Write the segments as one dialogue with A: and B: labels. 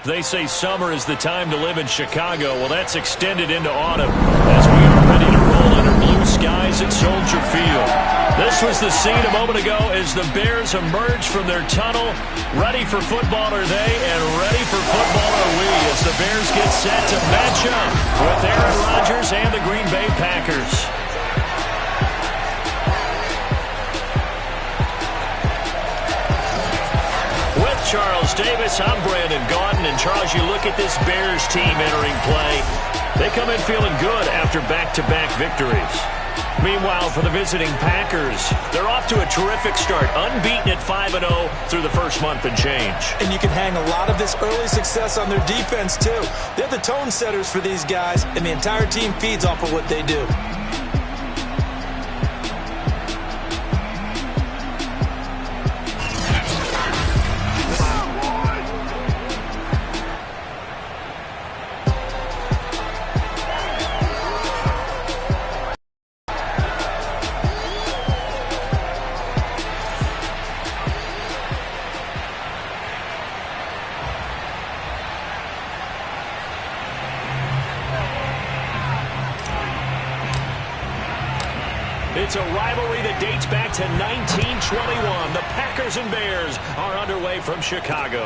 A: They say summer is the time to live in Chicago. Well, that's extended into autumn as we are ready to roll under blue skies at Soldier Field. This was the scene a moment ago as the Bears emerge from their tunnel. Ready for football are they, and ready for football are we as the Bears get set to match up with Aaron Rodgers and the Green Bay Packers. Charles Davis, I'm Brandon Gaudin, and Charles, you look at this Bears team entering play. They come in feeling good after back-to-back victories. Meanwhile, for the visiting Packers, they're off to a terrific start, unbeaten at 5-0 through the first month and change.
B: And you can hang a lot of this early success on their defense, too. They're the tone setters for these guys, and the entire team feeds off of what they do.
A: It's a rivalry that dates back to 1921. The Packers and Bears are underway from Chicago.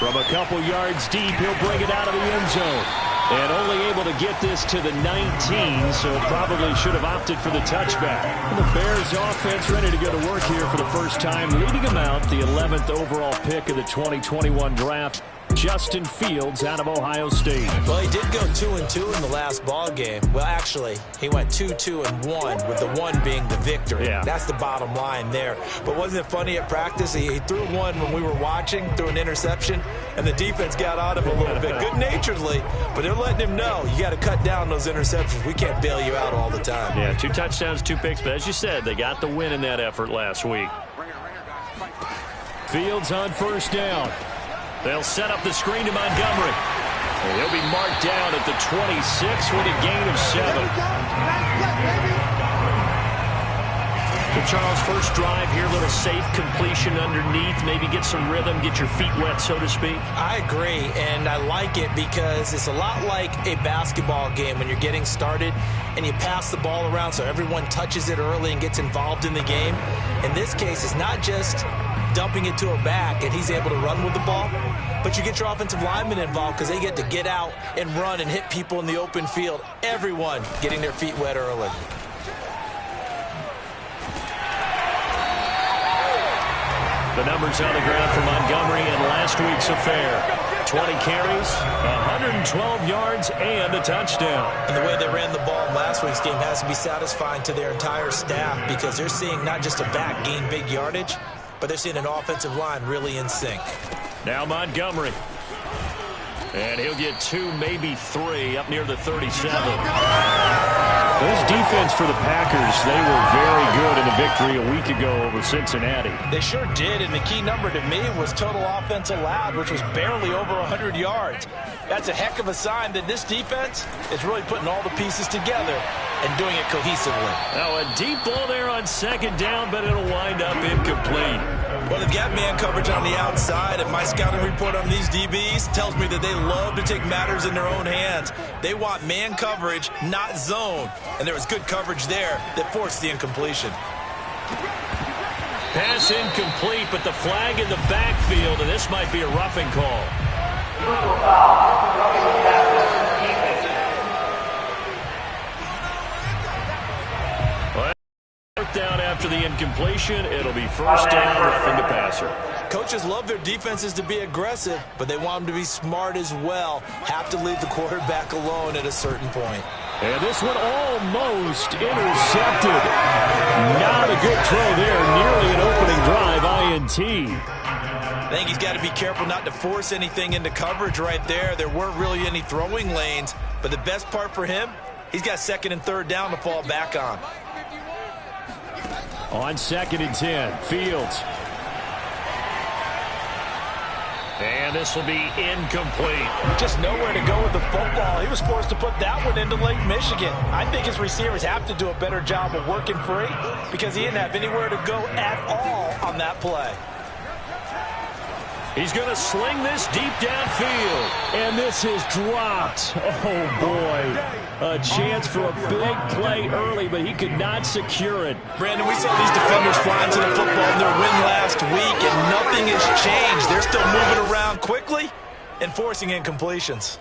A: From a couple yards deep, he'll bring it out of the end zone. And only able to get this to the 19, so probably should have opted for the touchback. And the Bears offense ready to go to work here for the first time, leading them out the 11th overall pick of the 2021 draft. Justin Fields out of Ohio State.
B: Well, he did go 2-2 in the last ball game. Well, actually, he went 2-2-1, with the one being the victory.
A: Yeah.
B: That's the bottom line there. But wasn't it funny at practice? He threw one when we were watching, threw an interception, and the defense got on him a little bit, good-naturedly. But they're letting him know, you got to cut down those interceptions. We can't bail you out all the time.
A: Yeah, 2 touchdowns, 2 picks. But as you said, they got the win in that effort last week. Fields on first down. They'll set up the screen to Montgomery. And he'll be marked down at the 26 with a gain of 7. So Charles, first drive here, a little safe completion underneath. Maybe get some rhythm, get your feet wet, so to speak.
B: I agree, and I like it because it's a lot like a basketball game when you're getting started and you pass the ball around so everyone touches it early and gets involved in the game. In this case, it's not just dumping it to a back and he's able to run with the ball, but you get your offensive linemen involved because they get to get out and run and hit people in the open field. Everyone getting their feet wet early.
A: The numbers on the ground for Montgomery in last week's affair. 20 carries, 112 yards, and a touchdown.
B: And the way they ran the ball in last week's game has to be satisfying to their entire staff because they're seeing not just a back gain big yardage, but they're seeing an offensive line really in sync.
A: Now Montgomery. And he'll get 2, maybe 3, up near the 37. This defense for the Packers, they were very good in the victory a week ago over Cincinnati.
B: They sure did, and the key number to me was total offense allowed, which was barely over 100 yards. That's a heck of a sign that this defense is really putting all the pieces together and doing it cohesively.
A: Now a deep ball there on second down, but it'll wind up incomplete.
B: Well, they've got man coverage on the outside, and my scouting report on these DBs tells me that they love to take matters in their own hands. They want man coverage, not zone. And there was good coverage there that forced the incompletion.
A: Pass incomplete, but the flag in the backfield, and this might be a roughing call. Fourth down after the incompletion. It'll be first down, roughing the passer.
B: Coaches love their defenses to be aggressive, but they want them to be smart as well. Have to leave the quarterback alone at a certain point.
A: And this one almost intercepted. Not a good throw there. Nearly an opening drive INT.
B: I think he's got to be careful not to force anything into coverage right there. There weren't really any throwing lanes, but the best part for him, he's got second and third down to fall back on.
A: On 2nd and 10, Fields. And this will be incomplete.
B: Just nowhere to go with the football. He was forced to put that one into Lake Michigan. I think his receivers have to do a better job of working free because he didn't have anywhere to go at all on that play.
A: He's going to sling this deep downfield.
C: And this is dropped. Oh, boy. A chance for a big play early, but he could not secure it.
B: Brandon, we saw these defenders flying to the football in their win last week, and nothing has changed. They're still moving around quickly and forcing incompletions.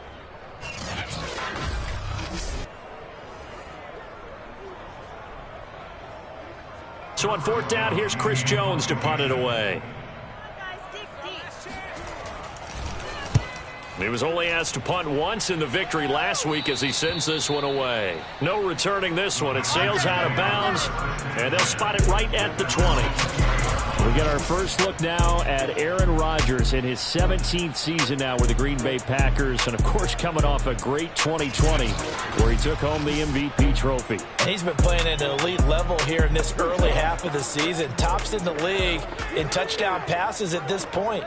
A: So on 4th down, here's Chris Jones to punt it away. He was only asked to punt once in the victory last week as he sends this one away. No returning this one. It sails out of bounds, and they'll spot it right at the 20.
C: We get our first look now at Aaron Rodgers in his 17th season now with the Green Bay Packers, and of course coming off a great 2020 where he took home the MVP trophy.
B: He's been playing at an elite level here in this early half of the season. Tops in the league in touchdown passes at this point.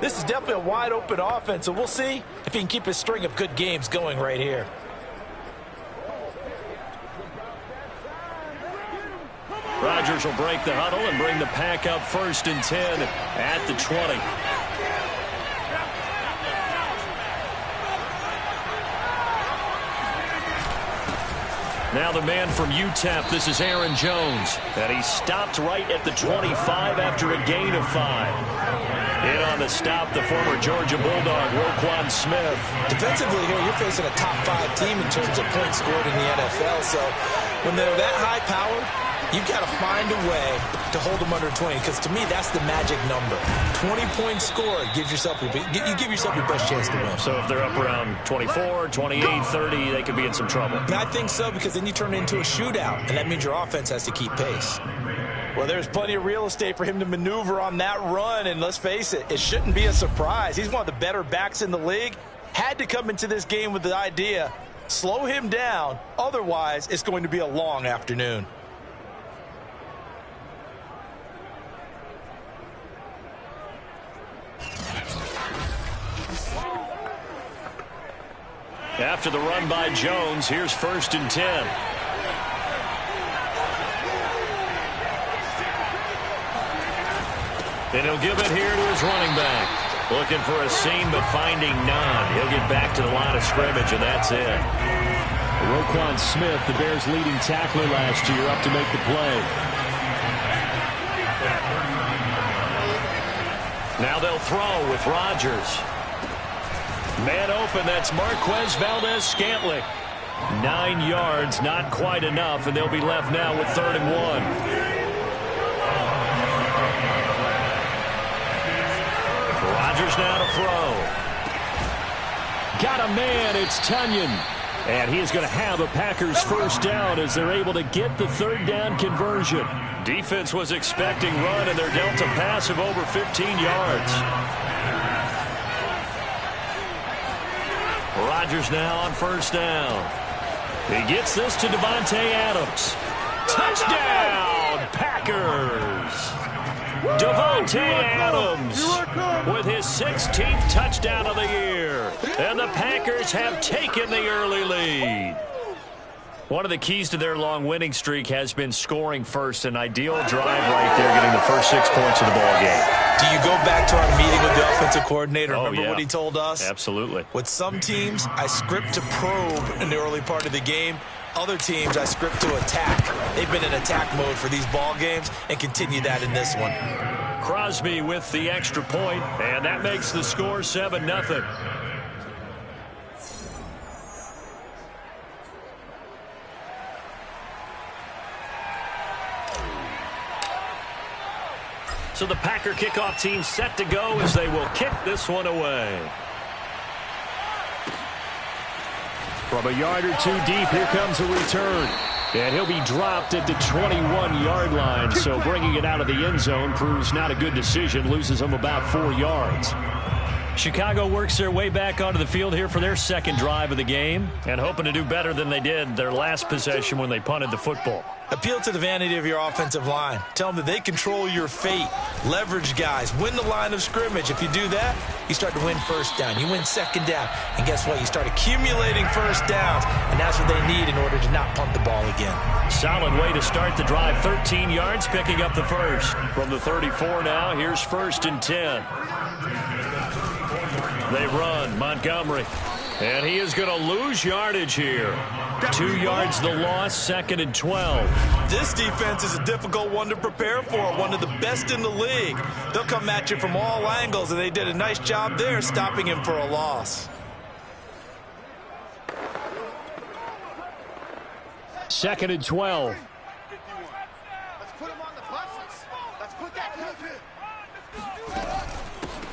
B: This is definitely a wide-open offense, so we'll see if he can keep his string of good games going right here.
A: Rodgers will break the huddle and bring the pack up 1st and 10 at the 20. Now the man from UTEP, this is Aaron Jones. And he stopped right at the 25 after a gain of 5. In on the stop, the former Georgia Bulldog, Roquan Smith.
B: Defensively here, you're facing a top 5 team in terms of points scored in the NFL. So when they're that high-powered, you've got to find a way to hold them under 20, because to me, that's the magic number. 20 points scored gives yourself you give yourself your best chance to win.
A: So if they're up around 24, 28, 30, they could be in some trouble.
B: And I think so, because then you turn it into a shootout, and that means your offense has to keep pace. Well, there's plenty of real estate for him to maneuver on that run, and let's face it, it shouldn't be a surprise. He's one of the better backs in the league. Had to come into this game with the idea, slow him down, otherwise it's going to be a long afternoon.
A: After the run by Jones, here's 1st and 10. And he'll give it here to his running back. Looking for a seam, but finding none. He'll get back to the line of scrimmage, and that's it.
C: Roquan Smith, the Bears' leading tackler last year, up to make the play.
A: Now they'll throw with Rodgers. Man open, that's Marquez Valdez-Scantling. 9 yards, not quite enough, and they'll be left now with 3rd and 1. Rodgers now to throw.
C: Got a man, it's Tunyon.
A: And he is going to have a Packers first down as they're able to get the 3rd down conversion. Defense was expecting run, and they're dealt a pass of over 15 yards. Rodgers now on 1st down. He gets this to Davante Adams. Touchdown, Packers! Davante Adams with his 16th touchdown of the year. And the Packers have taken the early lead. One of the keys to their long winning streak has been scoring first. An ideal drive right there, getting the first 6 points of the ball game.
B: Do you go back to our meeting with the offensive coordinator? Remember
A: what
B: he told us?
A: Absolutely.
B: With some teams, I script to probe in the early part of the game. Other teams, I script to attack. They've been in attack mode for these ball games and continue that in this one.
A: Crosby with the extra point, and that makes the score 7-0. So the Packer kickoff team set to go as they will kick this one away.
C: From a yard or 2 deep, here comes a return. And he'll be dropped at the 21-yard line. So bringing it out of the end zone proves not a good decision. Loses him about 4 yards.
A: Chicago works their way back onto the field here for their 2nd drive of the game, and hoping to do better than they did their last possession when they punted the football.
B: Appeal to the vanity of your offensive line. Tell them that they control your fate. Leverage guys. Win the line of scrimmage. If you do that, you start to win first down. You win second down. And guess what? You start accumulating first downs. And that's what they need in order to not punt the ball again.
C: Solid way to start the drive. 13 yards, picking up the first. From the 34 now, here's 1st and 10. They run. Montgomery. And he is going to lose yardage here. 2 yards the loss, 2nd and 12.
B: This defense is a difficult one to prepare for, one of the best in the league. They'll come at you from all angles, and they did a nice job there stopping him for a loss.
C: 2nd and 12.
D: Let's put him on the buses. Let's put that.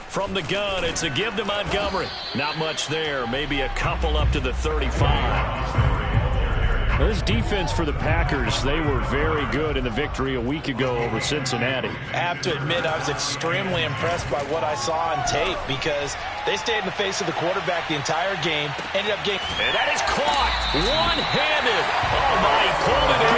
C: From the gun, it's a give to Montgomery. Not much there. Maybe a couple up to the 35. This defense for the Packers, they were very good in the victory a week ago over Cincinnati.
B: I have to admit, I was extremely impressed by what I saw on tape because they stayed in the face of the quarterback the entire game, ended up getting...
C: And that is caught one-handed. Oh, my, he pulled it in.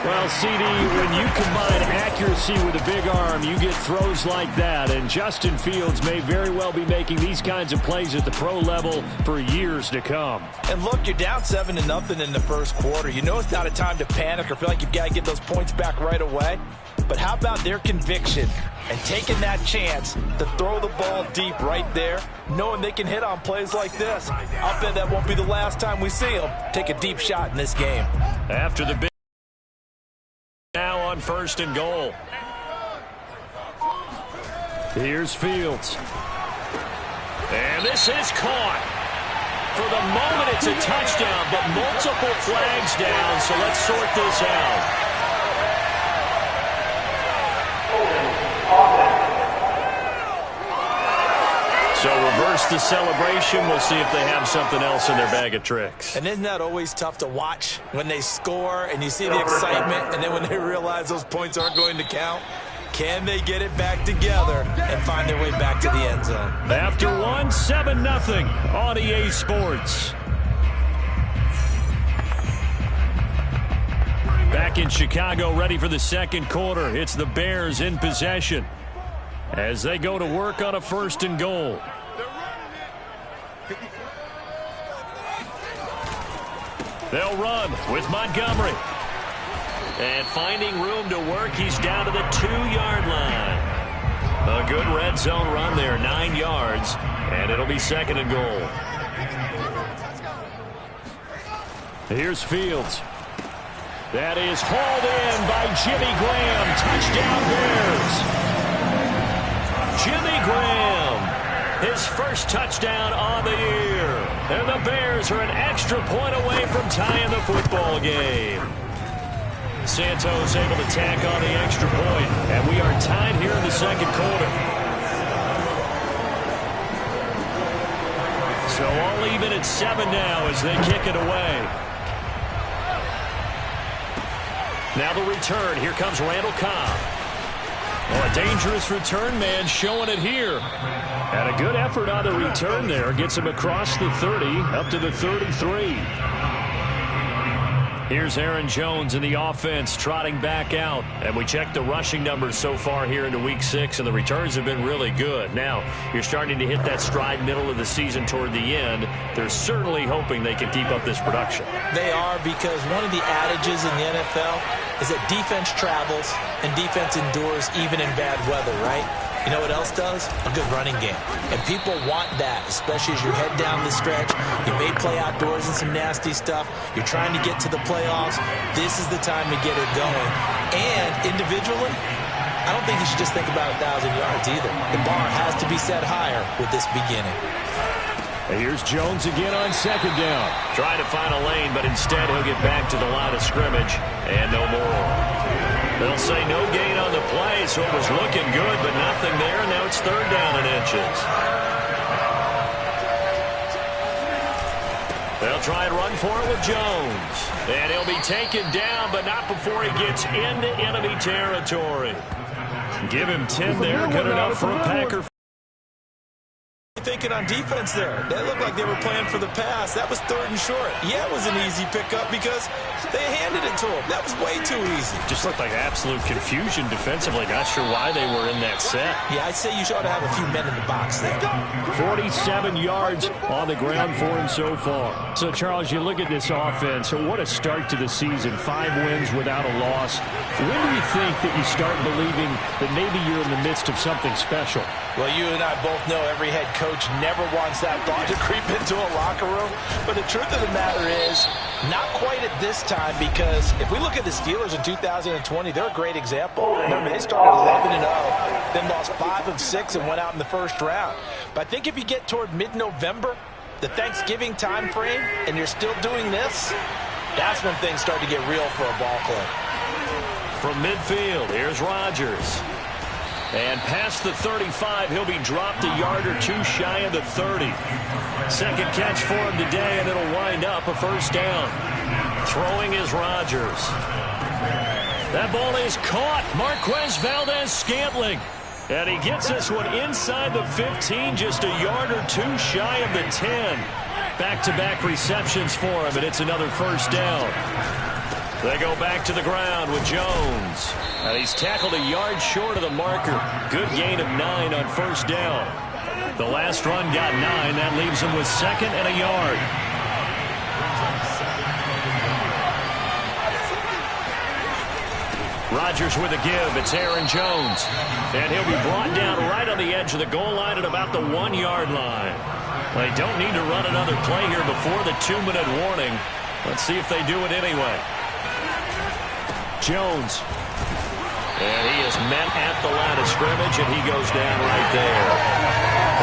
C: Well, CD, when you combine accuracy with a big arm, you get throws like that. And Justin Fields may very well be making these kinds of plays at the pro level for years to come.
B: And look, you're down 7-0 in the first quarter. You know it's not a time to panic or feel like you've got to get those points back right away. But how about their conviction and taking that chance to throw the ball deep right there, knowing they can hit on plays like this? I'll bet that won't be the last time we see them take a deep shot in this game.
C: After the big... Now on 1st and goal. Here's Fields. And this is caught. For the moment, it's a touchdown, but multiple flags down, so let's sort this out. So reverse the celebration. We'll see if they have something else in their bag of tricks.
B: And isn't that always tough to watch when they score and you see the excitement, and then when they realize those points aren't going to count? Can they get it back together and find their way back to the end zone?
C: After one, 7-0 on EA Sports. Back in Chicago, ready for the second quarter. It's the Bears in possession as they go to work on a 1st and goal. They'll run with Montgomery. And finding room to work, he's down to the 2-yard line. A good red zone run there, 9 yards, and it'll be 2nd and goal. Here's Fields. That is hauled in by Jimmy Graham. Touchdown Bears. Jimmy Graham, his first touchdown on the year. And the Bears are an extra point away from tying the football game. Santos able to tack on the extra point, and we are tied here in the second quarter. So all even at 7 now as they kick it away. Now the return. Here comes Randall Cobb. Oh, a dangerous return man showing it here. And a good effort on the return there. Gets him across the 30 up to the 33. Here's Aaron Jones in the offense trotting back out. And we checked the rushing numbers so far here into Week 6, and the returns have been really good. Now, you're starting to hit that stride middle of the season toward the end. They're certainly hoping they can keep up this production.
B: They are, because one of the adages in the NFL is that defense travels and defense endures even in bad weather, right? You know what else does? A good running game. And people want that, especially as you head down the stretch. You may play outdoors in some nasty stuff. You're trying to get to the playoffs. This is the time to get it going. And individually, I don't think you should just think about 1,000 yards either. The bar has to be set higher with this beginning.
C: Here's Jones again on 2nd down. Trying to find a lane, but instead he'll get back to the line of scrimmage. And no more. They'll say no gain on the play, so it was looking good, but nothing there, and now it's 3rd down and inches. They'll try and run for it with Jones. And he'll be taken down, but not before he gets into enemy territory. Give him 10 there, good enough for a Packer.
B: Thinking on defense there. They looked like they were playing for the pass. That was 3rd and short. Yeah, it was an easy pickup because they handed it to him. That was way too easy.
C: Just looked like absolute confusion defensively. Not sure why they were in that set.
B: Yeah, I'd say you ought to have a few men in the box there.
C: 47 yards on the ground for him so far. So, Charles, you look at this offense. So what a start to the season. 5 wins without a loss. When do you think that you start believing that maybe you're in the midst of something special?
B: Well, you and I both know every head coach never wants that thought to creep into a locker room. But the truth of the matter is, not quite at this time, because if we look at the Steelers in 2020, they're a great example. Remember, they started 11-0, then lost 5 of 6 and went out in the first round. But I think if you get toward mid-November, the Thanksgiving time frame, and you're still doing this, that's when things start to get real for a ball club.
C: From midfield, here's Rodgers. And past the 35, he'll be dropped a yard or two shy of the 30. Second catch for him today, and it'll wind up a first down. Throwing is Rodgers. That ball is caught. Marquez Valdez-Scantling. And he gets this one inside the 15, just a yard or two shy of the 10. Back-to-back receptions for him, and it's another first down. They go back to the ground with Jones. And he's tackled a yard short of the marker. Good gain of 9 on first down. The last run got 9. That leaves him with 2nd and a yard. Rodgers with a give. It's Aaron Jones. And he'll be brought down right on the edge of the goal line at about the 1-yard line. They don't need to run another play here before the 2-minute warning. Let's see if they do it anyway. Jones. And he is met at the line of scrimmage, and he goes down right there.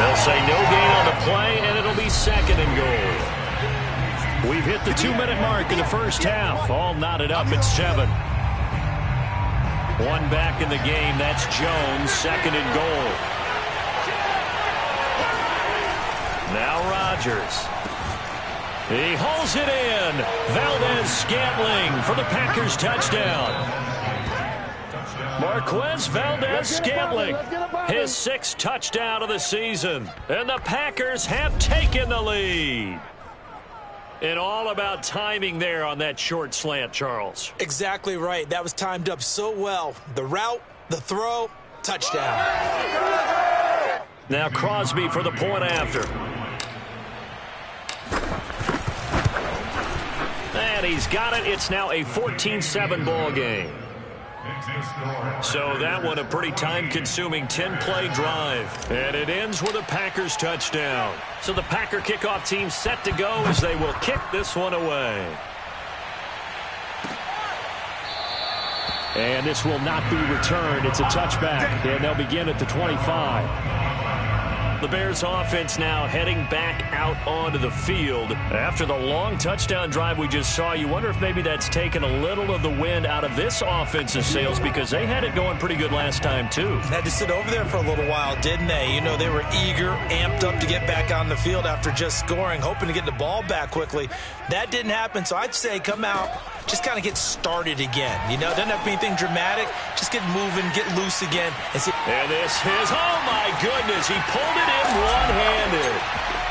C: They'll say no gain on the play, and it'll be 2nd and goal. We've hit the 2-minute mark in the first half. All knotted up at 7. One back in the game. That's Jones, 2nd and goal. Now Rodgers. He hauls it in. Valdez-Scantling for the Packers touchdown. Marquez Valdez-Scantling, his 6th touchdown of the season. And the Packers have taken the lead. And all about timing there on that short slant, Charles.
B: Exactly right. That was timed up so well. The route, the throw, touchdown.
C: Now Crosby for the point after. And he's got it. It's now a 14-7 ball game. So that one a pretty time-consuming 10-play drive. And it ends with a Packers touchdown. So the Packer kickoff team set to go as they will kick this one away. And this will not be returned. It's a touchback. And they'll begin at the 25. The Bears offense now heading back out onto the field. After the long touchdown drive we just saw, you wonder if maybe that's taken a little of the wind out of this offensive sails, because they had it going pretty good last time too.
B: Had to sit over there for a little while, didn't they? You know, they were eager, amped up to get back on the field after just scoring, hoping to get the ball back quickly. That didn't happen, so I'd say come out, just kind of get started again. You know, doesn't have to be anything dramatic. Just get moving, get loose again.
C: And this is, oh my goodness, he pulled it in one-handed.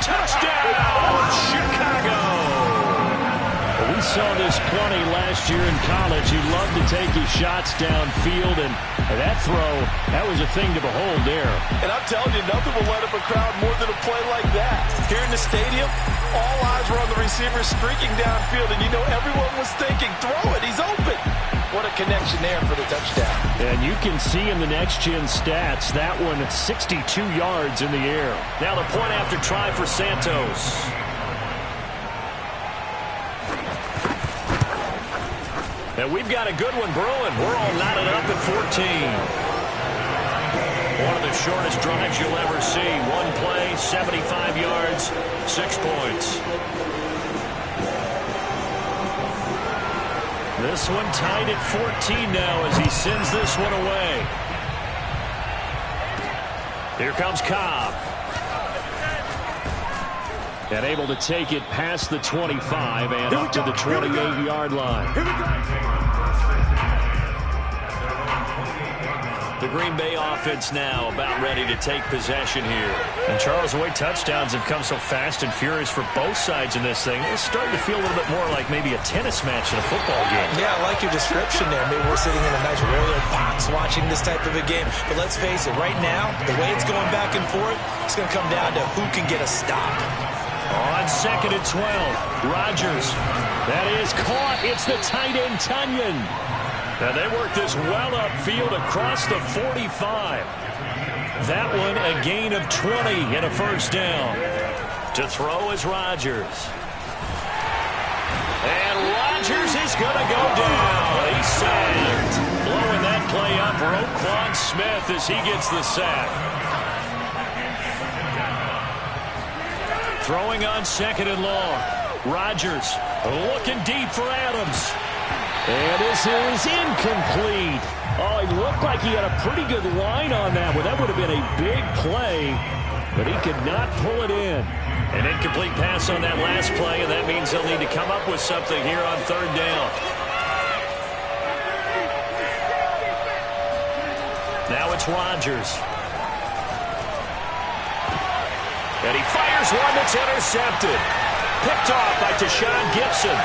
C: Touchdown, Chicago! We saw this plenty last year in college. He loved to take his shots downfield, and that throw, that was a thing to behold there.
B: And I'm telling you, nothing will light up a crowd more than a play like that. Here in the stadium, all eyes were on the receiver streaking downfield, and you know everyone was thinking, throw it, he's open. What a connection there for the touchdown.
C: And you can see in the next-gen stats, that one 62 yards in the air. Now the point after try for Santos. And we've got a good one brewing. We're all knotted up at 14. One of the shortest drives you'll ever see. One play, 75 yards, 6 points. This one tied at 14 now as he sends this one away. Here comes Cobb. And able to take it past the 25 and up to the 28-yard line. The the Green Bay offense now about ready to take possession here.
A: And Charles, the way touchdowns have come so fast and furious for both sides in this thing, it's starting to feel a little bit more like maybe a tennis match in a football game.
B: Yeah, I like your description there. Maybe we're sitting in a nice royal box watching this type of a game. But let's face it, right now, the way it's going back and forth, it's going to come down to who can get a stop.
C: On 2nd and 12, Rodgers. That is caught. It's the tight end, Tunyon. Now they work this well upfield across the 45. That one a gain of 20 and a first down. To throw is Rodgers. And Rodgers is going to go down. He's sacked. Blowing that play up, Roquan Smith as he gets the sack. Throwing on 2nd and long. Rodgers looking deep for Adams. And this is incomplete. Oh, he looked like he had a pretty good line on that one. That would have been a big play, but he could not pull it in. An incomplete pass on that last play, and that means they'll need to come up with something here on 3rd down. Now it's Rodgers. And he fires one that's intercepted. Picked off by Tashawn Gibson.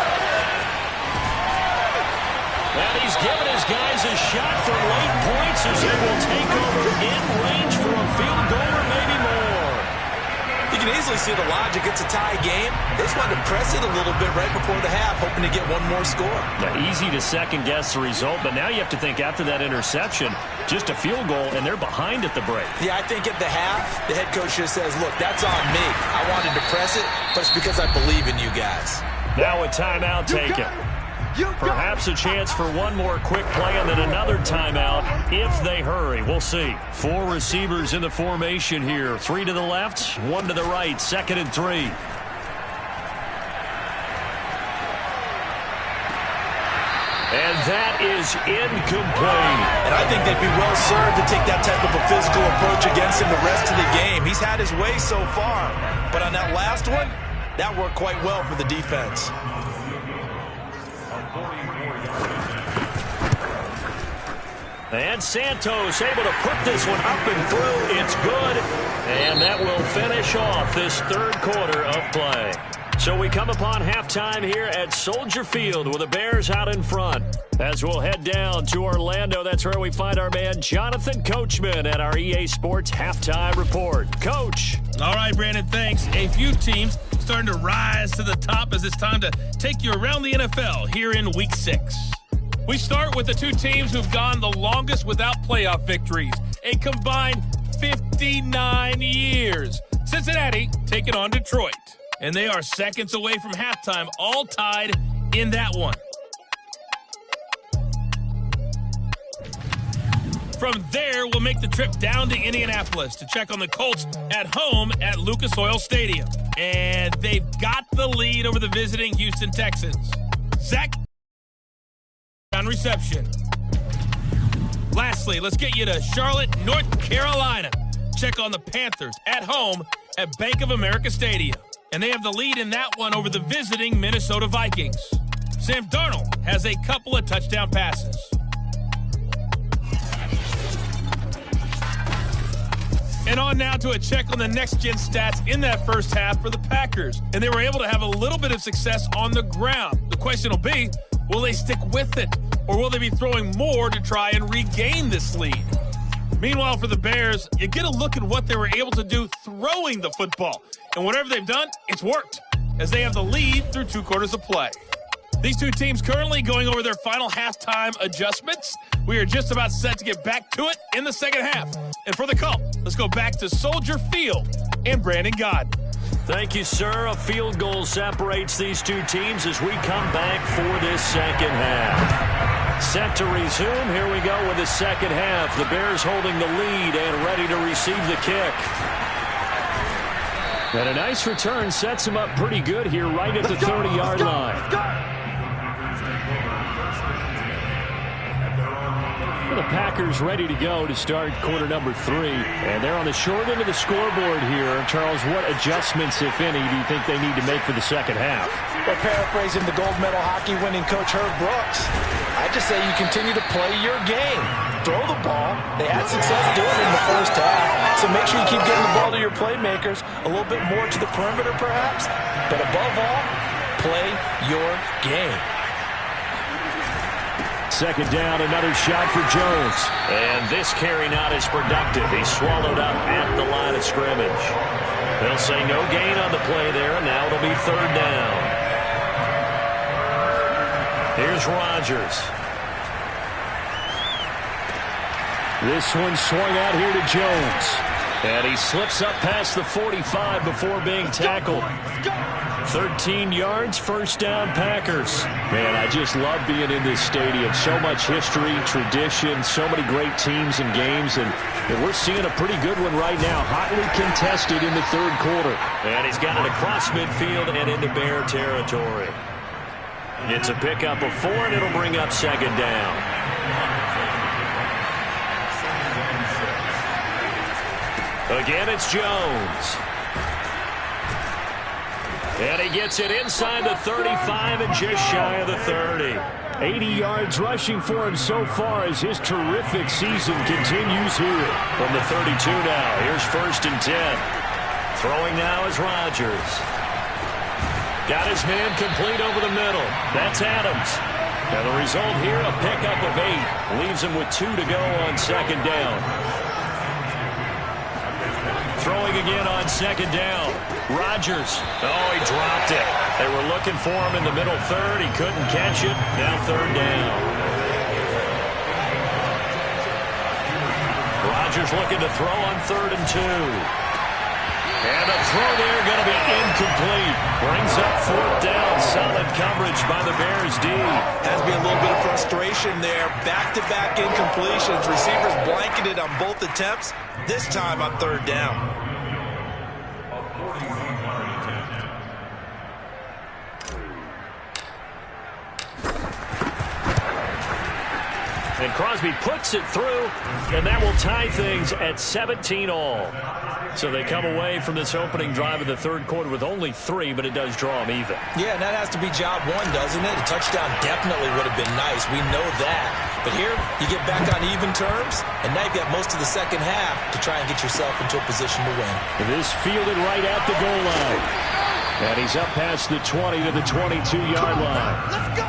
C: And he's given his guys a shot for late points as they will take over in range for a field goal or maybe more.
B: You can easily see the logic. It's a tie game. They just wanted to press it a little bit right before the half, hoping to get one more score.
C: Now, easy to second-guess the result, but now you have to think after that interception, just a field goal, and they're behind at the break.
B: Yeah, I think at the half, the head coach just says, look, that's on me. I wanted to press it, but it's because I believe in you guys.
C: Now a timeout taken. Perhaps a chance for one more quick play and then another timeout if they hurry. We'll see. 4 receivers in the formation here. 3 to the left, 1 to the right. 2nd and 3. And that is incomplete.
B: And I think they'd be well served to take that type of a physical approach against him the rest of the game. He's had his way so far. But on that last one, that worked quite well for the defense.
C: And Santos able to put this one up and through. It's good. And that will finish off this 3rd quarter of play. So we come upon halftime here at Soldier Field with the Bears out in front. As we'll head down to Orlando, that's where we find our man Jonathan Coachman at our EA Sports Halftime Report. Coach.
E: All right, Brandon, thanks. A few teams starting to rise to the top as it's time to take you around the NFL here in Week 6. We start with the 2 teams who've gone the longest without playoff victories, a combined 59 years. Cincinnati taking on Detroit, and they are seconds away from halftime, all tied in that one. From there, we'll make the trip down to Indianapolis to check on the Colts at home at Lucas Oil Stadium. And they've got the lead over the visiting Houston Texans. Zach on reception. Lastly, let's get you to Charlotte, North Carolina. Check on the Panthers at home at Bank of America Stadium. And they have the lead in that one over the visiting Minnesota Vikings. Sam Darnold has a couple of touchdown passes. And on now to a check on the next-gen stats in that first half for the Packers. And they were able to have a little bit of success on the ground. The question will be, will they stick with it? Or will they be throwing more to try and regain this lead? Meanwhile, for the Bears, you get a look at what they were able to do throwing the football. And whatever they've done, it's worked, as they have the lead through 2 quarters of play. These 2 teams currently going over their final halftime adjustments. We are just about set to get back to it in the second half. And for the call, let's go back to Soldier Field and Brandon Gaudin.
C: Thank you, sir. A field goal separates these 2 teams as we come back for this second half. Set to resume. Here we go with the second half. The Bears holding the lead and ready to receive the kick. And a nice return sets him up pretty good here right at the 30-yard line. The Packers ready to go to start quarter number 3. And they're on the short end of the scoreboard here. Charles, what adjustments, if any, do you think they need to make for the second half?
B: Well, paraphrasing the gold medal hockey winning coach Herb Brooks, I just say you continue to play your game. Throw the ball. They had success doing it in the first half. So make sure you keep getting the ball to your playmakers, a little bit more to the perimeter perhaps. But above all, play your game.
C: Second down, another shot for Jones.
A: And this carry not as productive. He's swallowed up at the line of scrimmage. They'll say no gain on the play there, and now it'll be third down. Here's Rodgers.
C: This one swung out here to Jones. And he slips up past the 45 before being tackled. 13 yards, first down, Packers. Man, I just love being in this stadium. So much history, tradition, so many great teams and games. And we're seeing a pretty good one right now. Hotly contested in the third quarter.
A: And he's got it across midfield and into Bear territory. It's a pickup of 4, and it'll bring up second down. Again, it's Jones. And he gets it inside the 35 and just shy of the 30.
C: 80 yards rushing for him so far as his terrific season continues here.
A: From the 32 now, here's first and 10. Throwing now is Rodgers. Got his man complete over the middle. That's Adams. And the result here, a pickup of 8. Leaves him with 2 to go on second down. Throwing again on second down. Rodgers. Oh, he dropped it. They were looking for him in the middle third. He couldn't catch it. Now third down. Rodgers looking to throw on 3rd and 2. And the throw there going to be incomplete. Brings up 4th down. Solid coverage by the Bears D.
B: Has to be a little bit of frustration there. Back-to-back incompletions. Receivers blanketed on both attempts. This time on 3rd down.
A: And Crosby puts it through, and that will tie things at 17 all. So they come away from this opening drive of the third quarter with only 3, but it does draw them even.
B: Yeah, and that has to be job 1, doesn't it? A touchdown definitely would have been nice. We know that. But here, you get back on even terms, and now you've got most of the second half to try and get yourself into a position to win.
C: This fielded right at the goal line. And he's up past the 20 to the 22-yard line.
D: Let's go!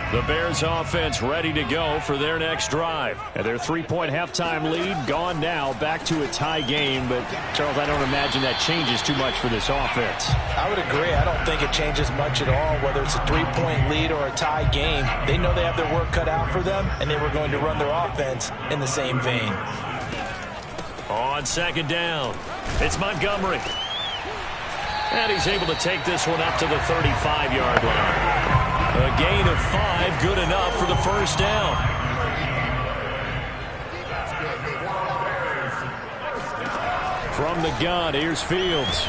C: The Bears offense ready to go for their next drive. And their 3-point halftime lead gone now, back to a tie game. But, Charles, I don't imagine that changes too much for this offense.
B: I would agree. I don't think it changes much at all, whether it's a 3-point lead or a tie game. They know they have their work cut out for them, and they were going to run their offense in the same vein.
A: On second down, it's Montgomery. And he's able to take this one up to the 35-yard line. A gain of 5, good enough for the first down.
C: From the gun, here's Fields.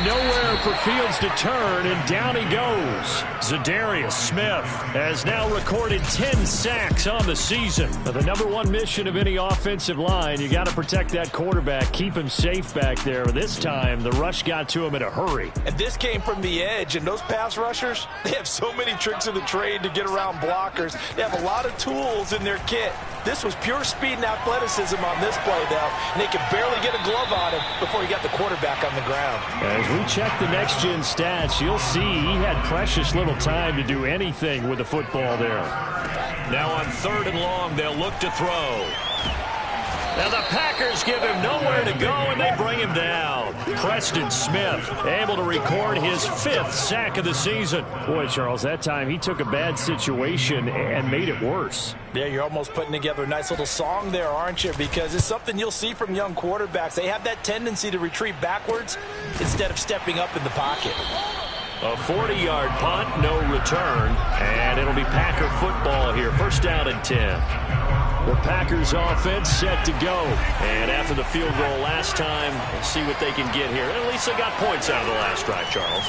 C: Nowhere for Fields to turn, and down he goes. Zadarius Smith has now recorded 10 sacks on the season. Now, the #1 mission of any offensive line, you got to protect that quarterback, keep him safe back there. This time, the rush got to him in a hurry.
B: And this came from the edge, and those pass rushers, they have so many tricks of the trade to get around blockers. They have a lot of tools in their kit. This was pure speed and athleticism on this play, though, and they could barely get a glove on him before he got the quarterback on the ground.
C: As we check the next-gen stats, you'll see he had precious little time to do anything with the football there.
A: Now on 3rd and long, they'll look to throw. Now the Packers give him nowhere to go, and they bring him down. Preston Smith able to record his 5th sack of the season.
C: Boy, Charles, that time he took a bad situation and made it worse.
B: Yeah, you're almost putting together a nice little song there, aren't you? Because it's something you'll see from young quarterbacks. They have that tendency to retreat backwards instead of stepping up in the pocket.
A: A 40-yard punt, no return, and it'll be Packer football here. First down and 10.
C: The Packers offense set to go.
A: And after the field goal last time, we'll see what they can get here. At least they got points out of the last drive, Charles.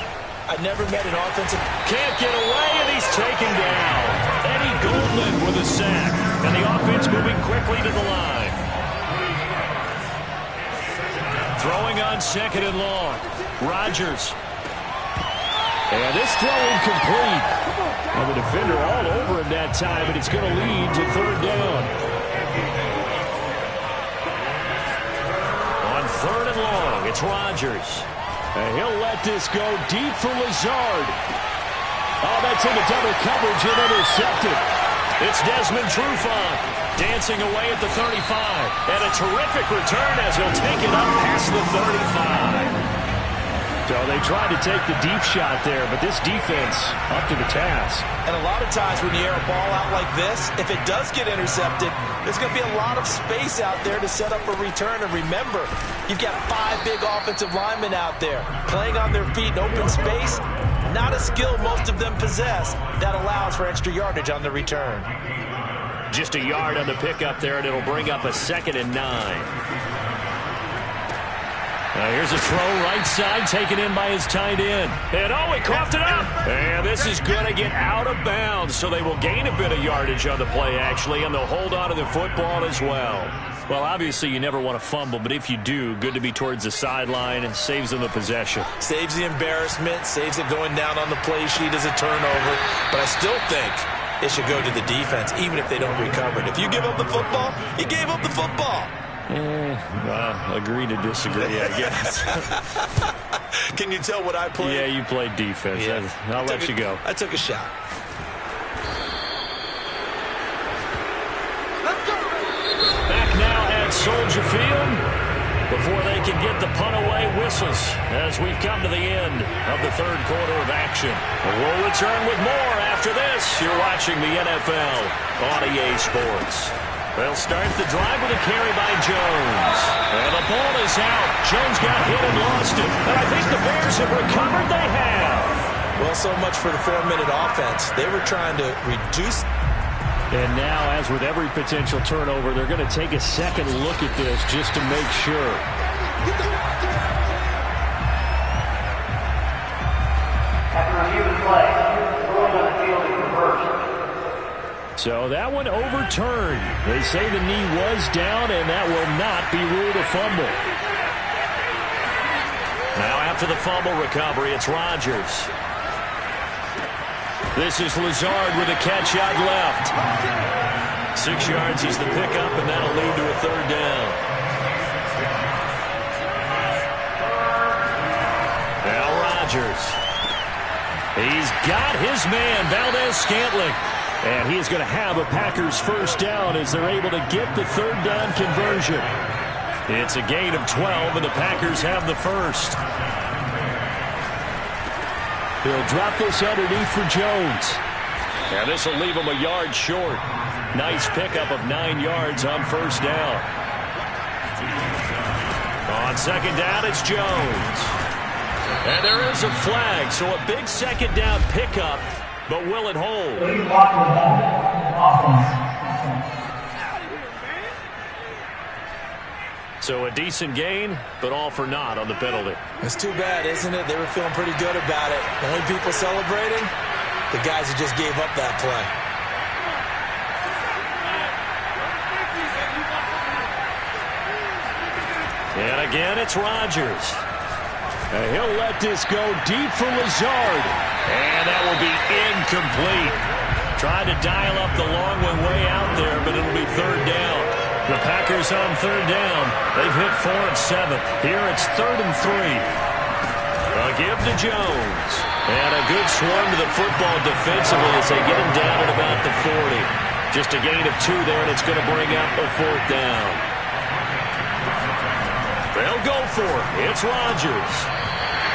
B: I never met an offensive...
A: Can't get away, and he's taken down. Eddie Goldman with a sack. And the offense moving quickly to the line. Throwing on 2nd and long. Rodgers.
C: And this throw incomplete. And the defender all over him that time, and it's going to lead to third down. On third and long, it's Rodgers. And he'll let this go deep for Lazard. Oh, that's into double coverage and intercepted. It's Desmond Trufant dancing away at the 35. And a terrific return as he'll take it up past the 35. So they tried to take the deep shot there, but this defense up to the task.
B: And a lot of times when you air a ball out like this, if it does get intercepted, there's going to be a lot of space out there to set up a return. And remember, you've got 5 big offensive linemen out there playing on their feet in open space. Not a skill most of them possess. That allows for extra yardage on the return.
C: Just a yard on the pickup there, and it'll bring up a 2nd and 9. Here's a throw right side, taken in by his tight end. And oh, he coughed it up. And this is going to get out of bounds, so they will gain a bit of yardage on the play, actually, and they'll hold on to the football as well. Well, obviously, you never want to fumble, but if you do, good to be towards the sideline and saves them the possession.
B: Saves the embarrassment, saves it going down on the play sheet as a turnover. But I still think it should go to the defense, even if they don't recover it. If you give up the football, you gave up the football.
C: Agree to disagree, I guess.
B: Can you tell what I played?
C: Yeah, you played defense.
B: Yeah.
C: I'll let you go.
B: I took a shot.
C: Back now at Soldier Field before they can get the punt away whistles as we've come to the end of the third quarter of action. We'll return with more after this. You're watching the NFL on EA Sports. They'll start the drive with a carry by Jones. And the ball is out. Jones got hit and lost it. And I think the Bears have recovered. They have.
B: Well, so much for the 4-minute offense. They were trying to reduce.
C: And now, as with every potential turnover, they're going to take a second look at this just to make sure.
F: After review of play, ruling on the field is reversed.
C: So that one overturned. They say the knee was down, and that will not be ruled a fumble. Now after the fumble recovery, it's Rodgers. This is Lazard with a catch out left. 6 yards is the pickup, and that'll lead to a third down. Now Rodgers. He's got his man, Valdez-Scantling. And he is going to have a Packers first down as they're able to get the third down conversion. It's a gain of 12, and the Packers have the first. He'll drop this underneath for Jones. And this will leave him a yard short. Nice pickup of 9 yards on first down. On second down, it's Jones. And there is a flag, so a big second down pickup. But will it hold? So a decent gain, but all for naught on the penalty.
B: It's too bad, isn't it? They were feeling pretty good about it. The only people celebrating, the guys who just gave up that play.
C: And again, it's Rodgers. And he'll let this go deep for Lazard. And that will be incomplete. Tried to dial up the long one way out there, but it'll be third down. The Packers on third down. They've hit 4 of 7. Here it's 3rd and 3. A give to Jones. And a good swarm to the football defensively as they get him down at about the 40. Just a gain of 2 there, and it's going to bring up a 4th down. They'll go for it. It's Rodgers.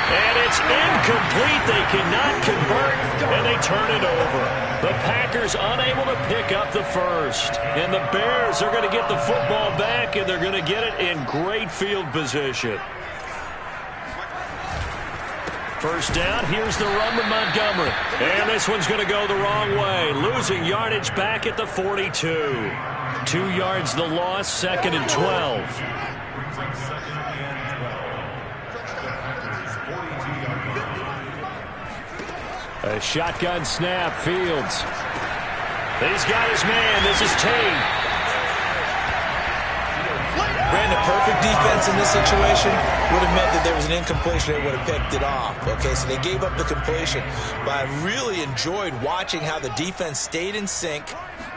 C: And it's incomplete. They cannot convert, and they turn it over. The Packers unable to pick up the first. And the Bears are going to get the football back, and they're going to get it in great field position. First down, here's the run with Montgomery. And this one's going to go the wrong way. Losing yardage back at the 42. 2 yards the loss, 2nd and 12. A shotgun snap, Fields. He's got his man. This is Tate.
B: ran a perfect defense in this situation, would have meant that there was an incompletion. They would have picked it off. Okay, so they gave up the completion. But I really enjoyed watching how the defense stayed in sync,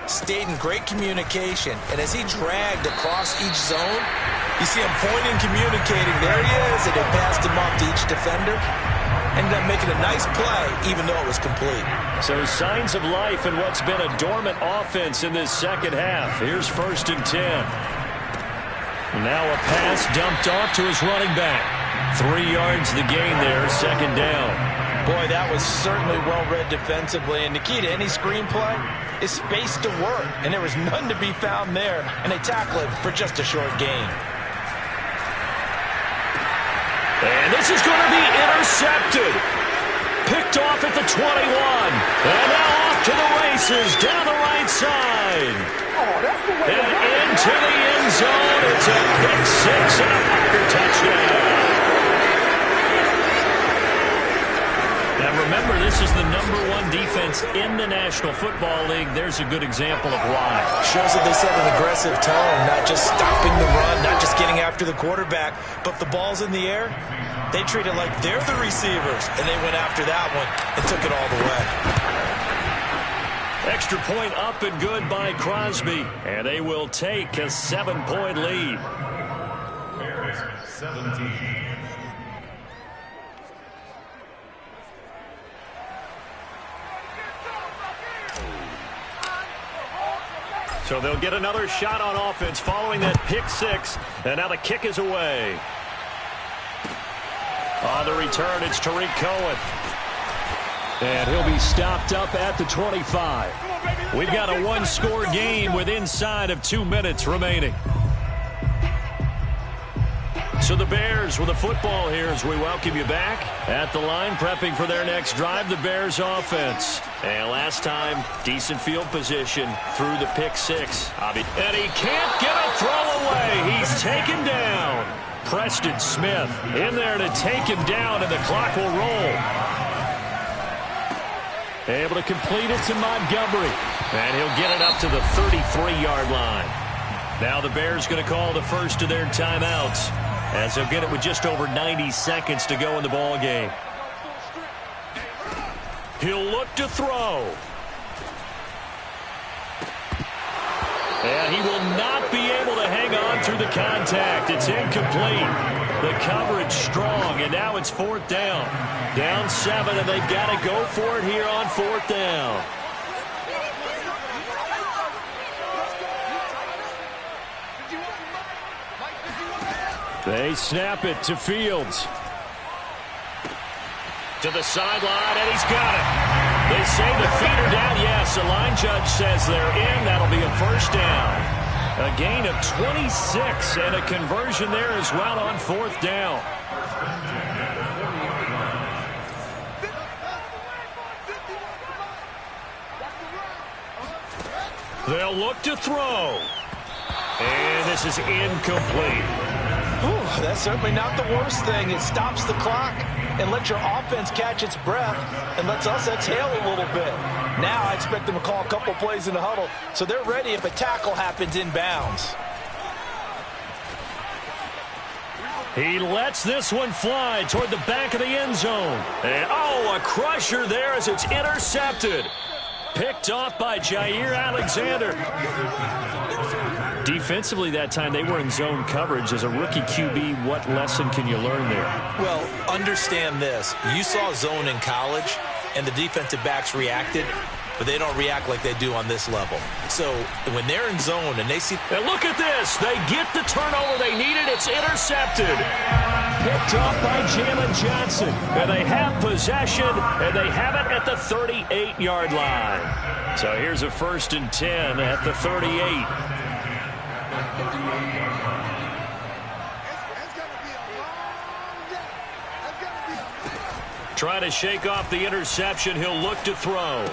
B: stayed in great communication. And as he dragged across each zone, you see him pointing, communicating. There he is, and they passed him off to each defender. Ended up making a nice play, even though it was complete.
C: So signs of life in what's been a dormant offense in this second half. Here's 1st and 10. Now a pass dumped off to his running back. 3 yards the gain there, 2nd down.
B: Boy, that was certainly well-read defensively. And the key to any screenplay is space to work. And there was none to be found there. And they tackle it for just a short gain.
C: And this is going to be intercepted. Picked off at the 21. And now off to the races down the right side. And into the end zone. It's a pick 6 and a Packer touchdown. Now remember, this is the #1 defense in the National Football League. There's a good example of why.
B: Shows that they set an aggressive tone, not just stopping the run, not just getting after the quarterback, but if the ball's in the air, they treat it like they're the receivers, and they went after that one and took it all the way.
C: Extra point up and good by Crosby, and they will take a 7-point lead.
G: 17.
C: So they'll get another shot on offense following that pick 6. And now the kick is away. On the return, it's Tariq Cohen. And he'll be stopped up at the 25. We've got a 1-score game with inside of 2 minutes remaining. So the Bears with the football here as we welcome you back. At the line, prepping for their next drive, the Bears offense. And last time, decent field position through the pick 6. And he can't get a throw away. He's taken down. Preston Smith in there to take him down, and the clock will roll. Able to complete it to Montgomery. And he'll get it up to the 33-yard line. Now the Bears going to call the first of their timeouts, as they'll get it with just over 90 seconds to go in the ball game. He'll look to throw. And he will not be able to hang on through the contact. It's incomplete. The coverage strong, and now it's 4th down. Down 7, and they've got to go for it here on 4th down. They snap it to Fields. To the sideline, and he's got it. They say the feet are down. Yes, the line judge says they're in. That'll be a 1st down. A gain of 26 and a conversion there as well on 4th down. They'll look to throw. And this is incomplete.
B: Whew, that's certainly not the worst thing. It stops the clock and lets your offense catch its breath and lets us exhale a little bit. Now I expect them to call a couple plays in the huddle so they're ready if a tackle happens inbounds.
C: He lets this one fly toward the back of the end zone. And, a crusher there as it's intercepted. Picked off by Jair Alexander. Defensively that time, they were in zone coverage. As a rookie QB, what lesson can you learn there?
B: Well, understand this. You saw zone in college, and the defensive backs reacted, but they don't react like they do on this level. So when they're in zone and they see...
C: And look at this. They get the turnover they needed. It's intercepted. Picked off by Jalen Johnson. And they have possession, and they have it at the 38-yard line. So here's a 1st and 10 at the 38. Trying to shake off the interception. He'll look to throw.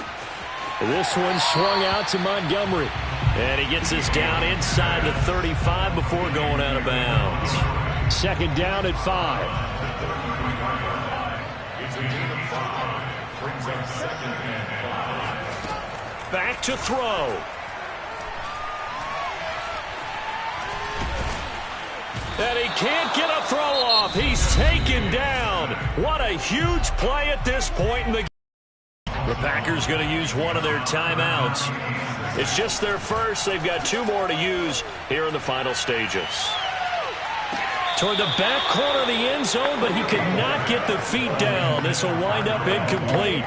C: This one swung out to Montgomery. And he gets us down inside the 35 before going out of bounds. 2nd down at 5. Back to throw. And he can't get a throw off. He's taken down. What a huge play at this point in the game. The Packers going to use one of their timeouts. It's just their first. They've got 2 more to use here in the final stages. Toward the back corner of the end zone, but he could not get the feet down. This will wind up incomplete.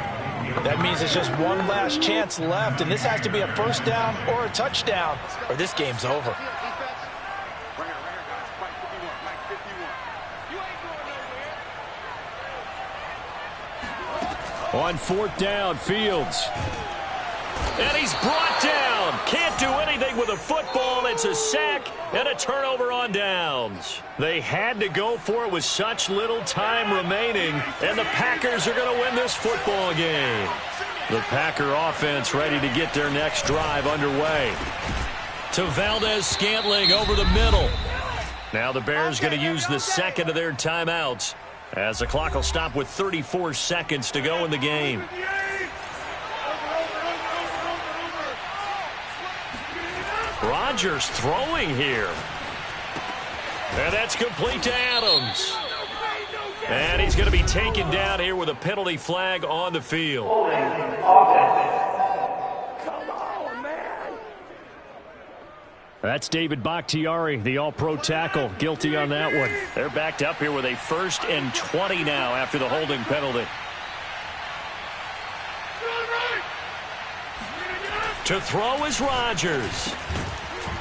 B: That means there's just one last chance left, and this has to be a first down or a touchdown, or this game's over.
C: On 4th down, Fields. And he's brought down. Can't do anything with a football. It's a sack and a turnover on downs. They had to go for it with such little time remaining, and the Packers are going to win this football game. The Packer offense ready to get their next drive underway. To Valdez-Scantling over the middle. Now the Bears going to use the second of their timeouts, as the clock will stop with 34 seconds to go in the game. Rodgers throwing here. And that's complete to Adams. And he's going to be taken down here with a penalty flag on the field. That's David Bakhtiari, the all-pro tackle, guilty on that one. They're backed up here with a 1st and 20 now after the holding penalty. To throw is Rodgers.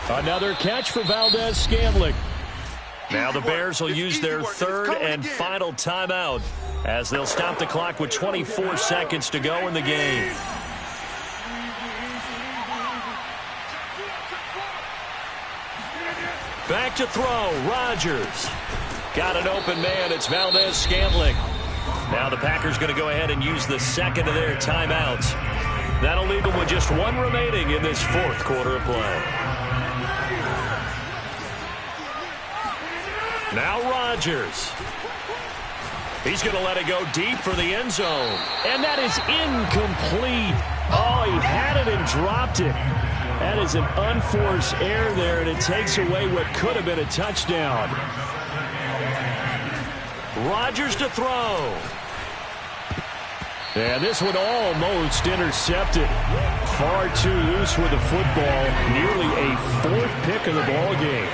C: Another catch for Valdez-Scantling. Now the Bears will use their 3rd and final timeout, as they'll stop the clock with 24 seconds to go in the game. Back to throw, Rodgers. Got an open man, it's Valdez-Scantling. Now the Packers going to go ahead and use the second of their timeouts. That'll leave them with just 1 remaining in this 4th quarter of play. Now Rodgers. He's going to let it go deep for the end zone. And that is incomplete. Oh, he had it and dropped it. That is an unforced error there, and it takes away what could have been a touchdown. Rodgers to throw. And this one almost intercepted. Far too loose with the football. Nearly a 4th pick of the ball game.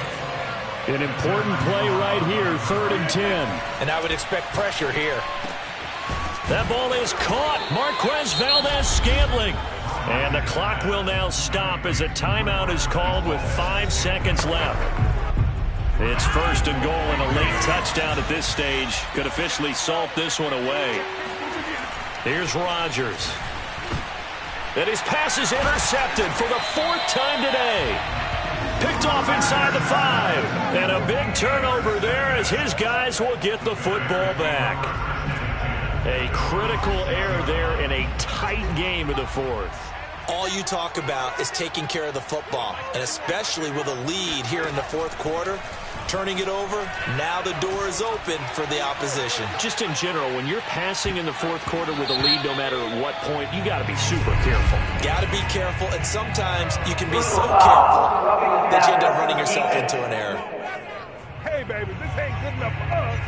C: An important play right here, 3rd and 10.
B: And I would expect pressure here.
C: That ball is caught. Marquez Valdez-Scantling. And the clock will now stop as a timeout is called with 5 seconds left. It's 1st and goal, and a late touchdown at this stage could officially salt this one away. Here's Rodgers. And his pass is intercepted for the 4th time today. Picked off inside the 5. And a big turnover there as his guys will get the football back. A critical error there in a tight game of the 4th.
B: All you talk about is taking care of the football, and especially with a lead here in the 4th quarter. Turning it over, now the door is open for the opposition.
C: Just in general, when you're passing in the 4th quarter with a lead, no matter at what point, you got to be super careful.
B: Got to be careful, and sometimes you can be so careful that you end up running yourself into an error.
D: Hey, baby, this ain't good enough for us.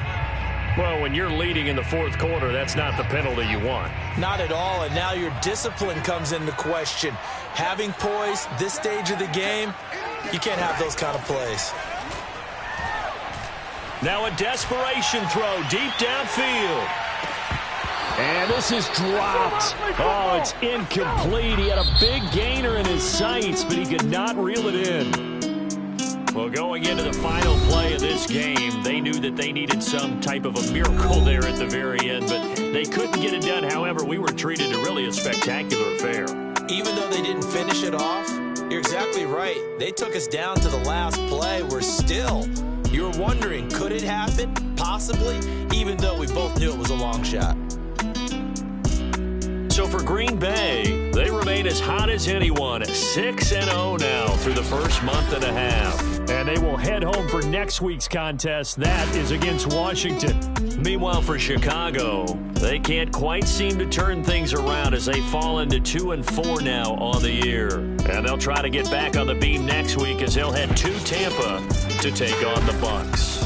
C: Well, when you're leading in the 4th quarter, that's not the penalty you want.
B: Not at all, and now your discipline comes into question. Having poise this stage of the game, you can't have those kind of plays.
C: Now a desperation throw deep downfield. And this is dropped. Oh, it's incomplete. He had a big gainer in his sights, but he could not reel it in. Well, going into the final play of this game, they knew that they needed some type of a miracle there at the very end, but they couldn't get it done. However, we were treated to really a spectacular affair.
B: Even though they didn't finish it off, you're exactly right. They took us down to the last play. We're still, you were wondering, could it happen? Possibly, even though we both knew it was a long shot.
C: So for Green Bay, they remain as hot as anyone at 6-0 now through the first month and a half. And they will head home for next week's contest. That is against Washington. Meanwhile, for Chicago, they can't quite seem to turn things around as they fall into 2-4 now on the year. And they'll try to get back on the beam next week as they'll head to Tampa
A: to take on the Bucs.